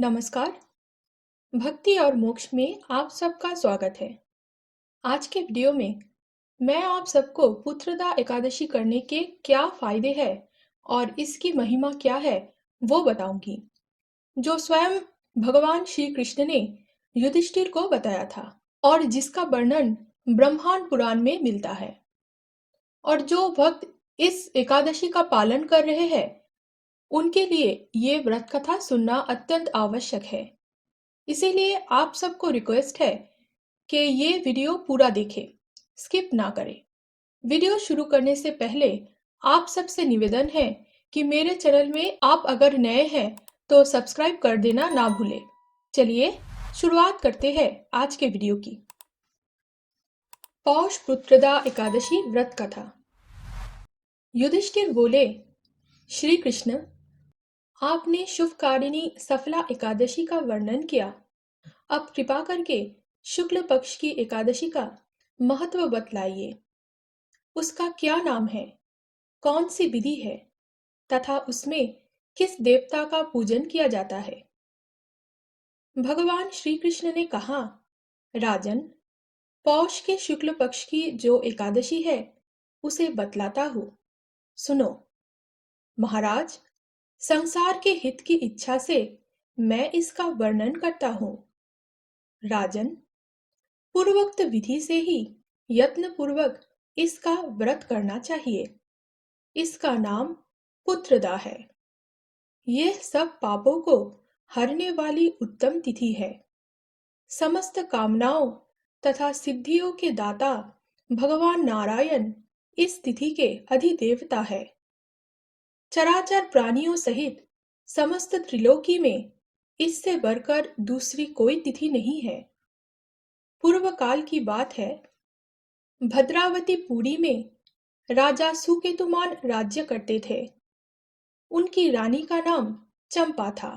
नमस्कार। भक्ति और मोक्ष में आप सबका स्वागत है। आज के वीडियो में मैं आप सबको पुत्रदा एकादशी करने के क्या फायदे हैं और इसकी महिमा क्या है वो बताऊंगी, जो स्वयं भगवान श्री कृष्ण ने युधिष्ठिर को बताया था और जिसका वर्णन ब्रह्मांड पुराण में मिलता है। और जो भक्त इस एकादशी का पालन कर रहे हैं उनके लिए ये व्रत कथा सुनना अत्यंत आवश्यक है। इसीलिए आप सबको रिक्वेस्ट है कि ये वीडियो पूरा देखें, स्किप ना करें। वीडियो शुरू करने से पहले आप सबसे निवेदन है कि मेरे चैनल में आप अगर नए हैं तो सब्सक्राइब कर देना ना भूलें। चलिए शुरुआत करते हैं आज के वीडियो की। पौष पुत्रदा एकादशी व्रत कथा। युधिष्ठिर बोले, श्री कृष्ण, आपने शुभकारिणी सफला एकादशी का वर्णन किया। अब कृपा करके शुक्ल पक्ष की एकादशी का महत्व बतलाइए। उसका क्या नाम है, कौन सी विधि है तथा उसमें किस देवता का पूजन किया जाता है। भगवान श्री कृष्ण ने कहा, राजन, पौष के शुक्ल पक्ष की जो एकादशी है उसे बतलाता हूँ, सुनो। महाराज, संसार के हित की इच्छा से मैं इसका वर्णन करता हूँ। राजन, पूर्वोक्त विधि से ही यत्न पूर्वक इसका व्रत करना चाहिए। इसका नाम पुत्रदा है। यह सब पापों को हरने वाली उत्तम तिथि है। समस्त कामनाओं तथा सिद्धियों के दाता भगवान नारायण इस तिथि के अधिदेवता है। चराचर प्राणियों सहित समस्त त्रिलोकी में इससे बढ़कर दूसरी कोई तिथि नहीं है। पूर्व काल की बात है, भद्रावती पुरी में राजा सुकेतुमान राज्य करते थे। उनकी रानी का नाम चंपा था।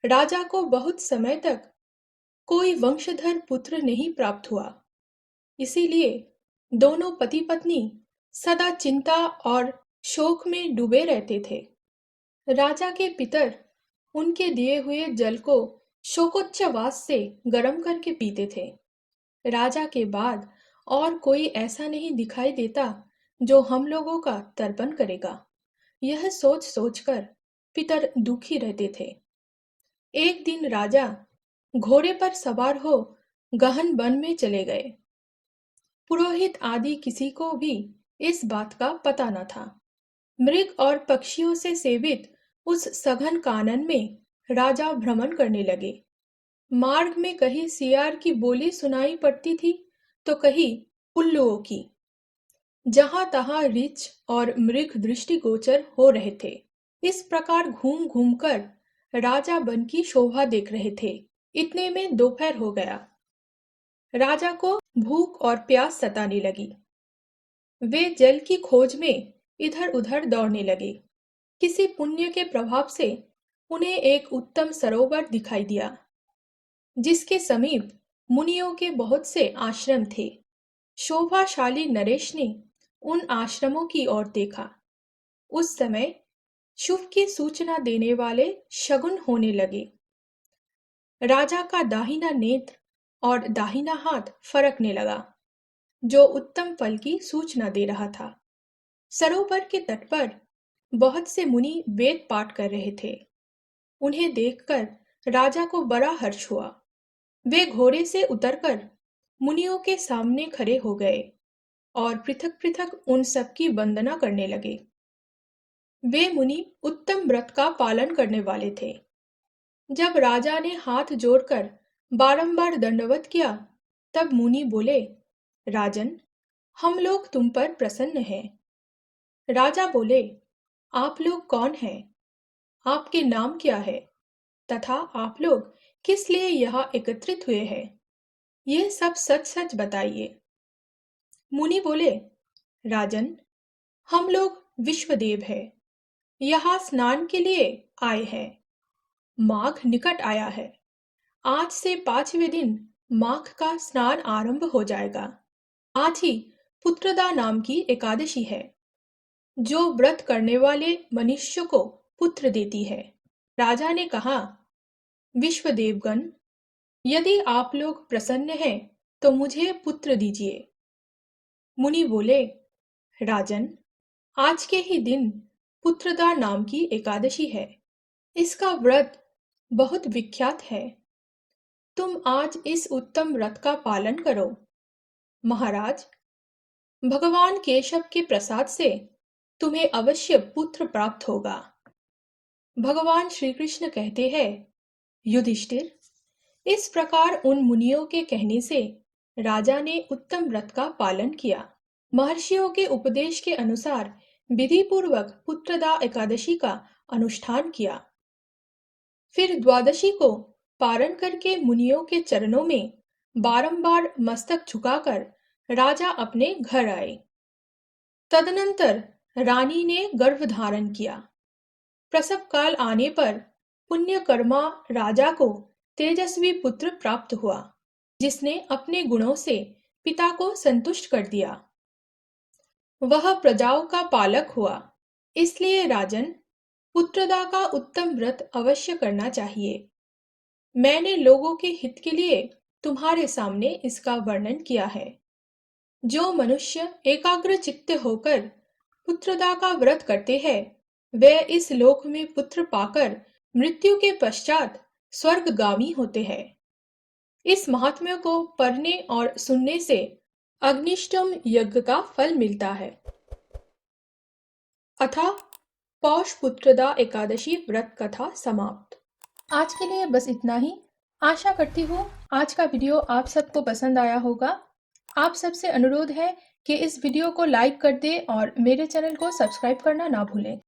राजा को बहुत समय तक कोई वंशधर पुत्र नहीं प्राप्त हुआ। इसीलिए दोनों पति पत्नी सदा चिंता और शोक में डूबे रहते थे। राजा के पितर उनके दिए हुए जल को शोकोच्चवास से गर्म करके पीते थे। राजा के बाद और कोई ऐसा नहीं दिखाई देता जो हम लोगों का तर्पण करेगा। यह सोच सोचकर पितर दुखी रहते थे। एक दिन राजा घोड़े पर सवार हो गहन वन में चले गए। पुरोहित आदि किसी को भी इस बात का पता न था। मृग और पक्षियों से सेवित उस सघन कानन में राजा भ्रमण करने लगे। मार्ग में कहीं सियार की बोली सुनाई पड़ती थी तो कहीं उल्लुओं की। जहां तहां रीछ और मृग दृष्टिगोचर हो रहे थे। इस प्रकार घूम घूम कर राजा वन की शोभा देख रहे थे। इतने में दोपहर हो गया। राजा को भूख और प्यास सताने लगी। वे जल की खोज में इधर उधर दौड़ने लगे। किसी पुण्य के प्रभाव से उन्हें एक उत्तम सरोवर दिखाई दिया, जिसके समीप मुनियों के बहुत से आश्रम थे। शोभाशाली नरेश ने उन आश्रमों की ओर देखा। उस समय शुभ की सूचना देने वाले शगुन होने लगे। राजा का दाहिना नेत्र और दाहिना हाथ फरकने लगा, जो उत्तम फल की सूचना दे रहा था। सरोवर के तट पर बहुत से मुनि वेद पाठ कर रहे थे। उन्हें देखकर राजा को बड़ा हर्ष हुआ। वे घोड़े से उतरकर मुनियों के सामने खड़े हो गए और पृथक पृथक उन सबकी वंदना करने लगे। वे मुनि उत्तम व्रत का पालन करने वाले थे। जब राजा ने हाथ जोड़कर बारंबार दंडवत किया, तब मुनि बोले, राजन, हम लोग तुम पर प्रसन्न हैं। राजा बोले, आप लोग कौन हैं? आपके नाम क्या है? तथा आप लोग किस लिए यहाँ एकत्रित हुए हैं? ये सब सच सच बताइए। मुनि बोले, राजन, हम लोग विश्वदेव हैं। यहाँ स्नान के लिए आए हैं। माघ निकट आया है। आज से 5वें दिन माघ का स्नान आरंभ हो जाएगा। आज ही पुत्रदा नाम की एकादशी है, जो व्रत करने वाले मनुष्य को पुत्र देती है। राजा ने कहा, विश्वदेवगण, यदि आप लोग प्रसन्न हैं तो मुझे पुत्र दीजिए। मुनि बोले, राजन, आज के ही दिन पुत्रदा नाम की एकादशी है। इसका व्रत बहुत विख्यात है। तुम आज इस उत्तम व्रत का पालन करो। महाराज, भगवान केशव के प्रसाद से तुम्हें अवश्य पुत्र प्राप्त होगा। भगवान श्री कृष्ण कहते हैं, युधिष्ठिर, इस प्रकार उन मुनियों के कहने से राजा ने उत्तम व्रत का पालन किया। महर्षियों के उपदेश के अनुसार विधि पूर्वक पुत्रदा एकादशी का अनुष्ठान किया। फिर द्वादशी को पारण करके मुनियों के चरणों में बारंबार मस्तक झुकाकर राजा अपने घर आए। तदनंतर रानी ने गर्भ धारण किया। प्रसव काल आने पर पुण्यकर्मा राजा को तेजस्वी पुत्र प्राप्त हुआ, जिसने अपने गुणों से पिता को संतुष्ट कर दिया। वह प्रजाओं का पालक हुआ। इसलिए राजन, पुत्रदा का उत्तम व्रत अवश्य करना चाहिए। मैंने लोगों के हित के लिए तुम्हारे सामने इसका वर्णन किया है। जो मनुष्य एकाग्र चित्त होकर पुत्रदा का व्रत करते हैं, वे इस लोक में पुत्र पाकर मृत्यु के पश्चात स्वर्गगामी होते हैं। इस महात्म्य को पढ़ने और सुनने से अग्निष्टोम यज्ञ का फल मिलता है। अथा पौष पुत्रदा एकादशी व्रत कथा समाप्त। आज के लिए बस इतना ही। आशा करती हूँ आज का वीडियो आप सबको पसंद आया होगा। आप सबसे अनुरोध है कि इस वीडियो को लाइक कर दें और मेरे चैनल को सब्सक्राइब करना ना भूलें।